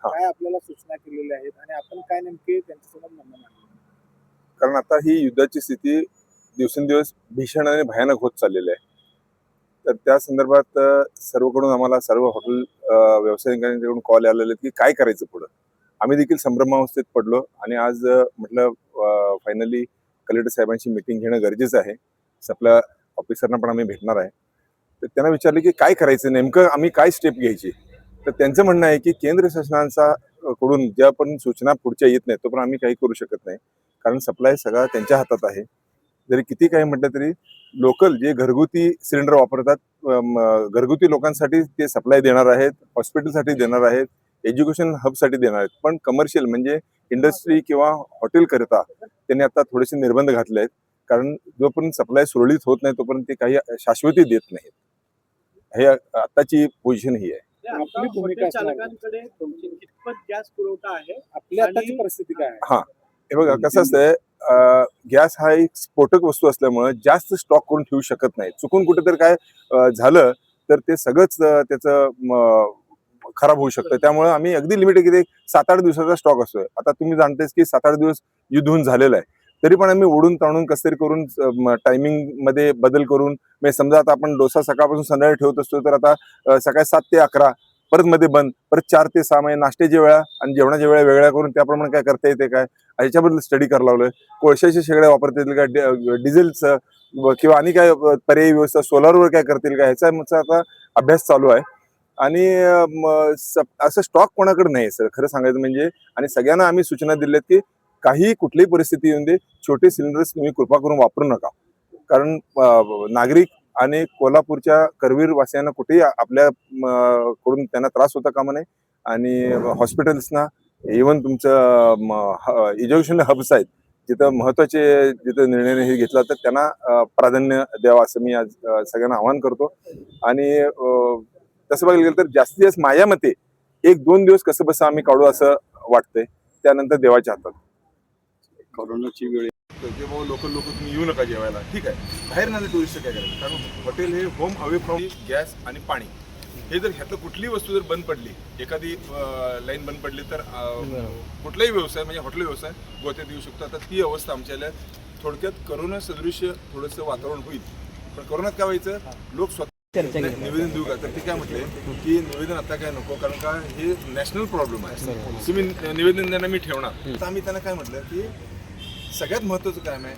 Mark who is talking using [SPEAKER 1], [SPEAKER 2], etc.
[SPEAKER 1] काय आपल्याला सूचना केलेल्या आहेत आणि आपण काय नेमके त्यांच्यासमोर म्हणणं मांडलं?
[SPEAKER 2] कारण आता ही युद्धाची स्थिती दिवसेंदिवस भीषण आणि भयानक होत चाललेली आहे. तर त्या संदर्भात सर्वकडून आम्हाला सर्व हॉटेल व्यावसायिकांकडून कॉल आलेले की काय करायचं पुढं. आम्ही देखील संभ्रमावस्थेत पडलो आणि आज म्हटलं फायनली कलेक्टर साहेबांची मीटिंग घेणं गरजेचं आहे. आपल्या ऑफिसरना पण आम्ही भेटणार आहे. तर त्यांना विचारले की काय करायचं नेमकं, आम्ही काय स्टेप घ्यायची. तर त्यांचं म्हणणं आहे की केंद्र शासनाचा कडून ज्या पण सूचना पुढच्या येत नाहीत तोपर्यंत आम्ही काही करू शकत नाही. कारण सप्लाय सगळा त्यांच्या हातात आहे. जरी किती काही म्हटलं तरी लोकल जे घरगुती सिलेंडर वापरतात, घरगुती लोकांसाठी ते सप्लाय देणार आहेत, हॉस्पिटलसाठी देणार आहेत, एज्युकेशन हबसाठी देणार आहेत. पण कमर्शियल म्हणजे इंडस्ट्री किंवा हॉटेल करता त्यांनी आता थोडेसे निर्बंध घातले आहेत. कारण जोपर्यंत सप्लाय सुरळीत होत नाही तोपर्यंत ते काही शाश्वती देत नाहीत. हे आताची पोझिशन ही आहे.
[SPEAKER 1] आपली भूमिका असणार आहे.
[SPEAKER 3] चालकांकडे कितपत गॅस पुरवठा आहे
[SPEAKER 1] आपली आताची परिस्थिती काय आहे?
[SPEAKER 2] हा, हे बघा कसं असतंय, गॅस हा एक स्फोटक वस्तू असल्यामुळे जास्त स्टॉक करून ठेवू शकत नाही. चुकून कुठेतरी काय झालं तर ते सगळंच त्याचं खराब होऊ शकतं. त्यामुळे आम्ही अगदी लिमिटेड किती 7-8 दिवसाचा स्टॉक असतोय. आता तुम्ही जाणतेस की 7-8 दिवस युद्ध होऊन झालेलं आहे. तरी पण आम्ही ओढून ताणून कसं तरी करून टायमिंग मध्ये बदल करून, म्हणजे समजा आता आपण डोसा सकाळपासून संध्याकाळी ठेवत असतो तर आता सकाळी 7 ते 11 परत मध्ये बंद, परत 4 ते 6 म्हणजे नाश्त्याच्या वेळा आणि जेवणाच्या वेळा वेगळ्या करून त्याप्रमाणे काय करता येते काय ह्याच्याबद्दल स्टडी करायला लावलोय. कोळशाच्या शेगड्या वापरता येतील का, डिझेलचं किंवा आणि काय पर्यायी व्यवस्था सोलारवर काय करतील का, ह्याचा आता अभ्यास चालू आहे. आणि असं स्टॉक कोणाकडे नाही सर खरं सांगायचं म्हणजे. आणि सगळ्यांना आम्ही सूचना दिल्यात की काही कुठलीही परिस्थिती येऊन दे छोटे सिलेंडर्स तुम्ही कृपा करून वापरू नका. कारण नागरिक आणि कोल्हापूरच्या करवीर वासियांना कुठेही आपल्या कडून त्यांना त्रास होता कामा नये. आणि हॉस्पिटल्सना इव्हन तुमचं एज्युकेशन हब्स आहेत जिथं महत्वाचे जिथं निर्णय हे घेतला तर त्यांना प्राधान्य द्यावं असं मी आज सगळ्यांना आवाहन करतो. आणि तसं बघायला गेलं तर जास्तीत जास्त माझ्या मते 1-2 दिवस कसं बसं आम्ही काढू असं वाटतंय. त्यानंतर देवाच्या हातात.
[SPEAKER 3] कोरोनाची वेळ
[SPEAKER 2] लोकल लोक तुम्ही येऊ नका जेवायला, ठीक आहे. बाहेर नाही टुरिस्ट काय करायचं, कारण हॉटेल हे होम अवे फ्रॉम गॅस आणि पाणी हे जर ह्यातलं कुठलीही वस्तू जर बंद पडली, एखादी लाईन बंद पडली तर कुठलाही व्यवसाय म्हणजे हॉटेल व्यवसाय गोत्यात येऊ शकतो. आता ती अवस्था आमच्याला थोडक्यात करोना सदृश्य थोडंसं वातावरण होईल. पण करोनात काय व्हायचं, लोक स्वतः निवेदन देऊ का, तर ते काय म्हटले की निवेदन आता काय नको, कारण का हे नॅशनल प्रॉब्लेम आहे. तुम्ही निवेदन त्यांना मी ठेवणार. तर आम्ही त्यांना काय म्हटलं की सगळ्यात महत्वाचं काय आहे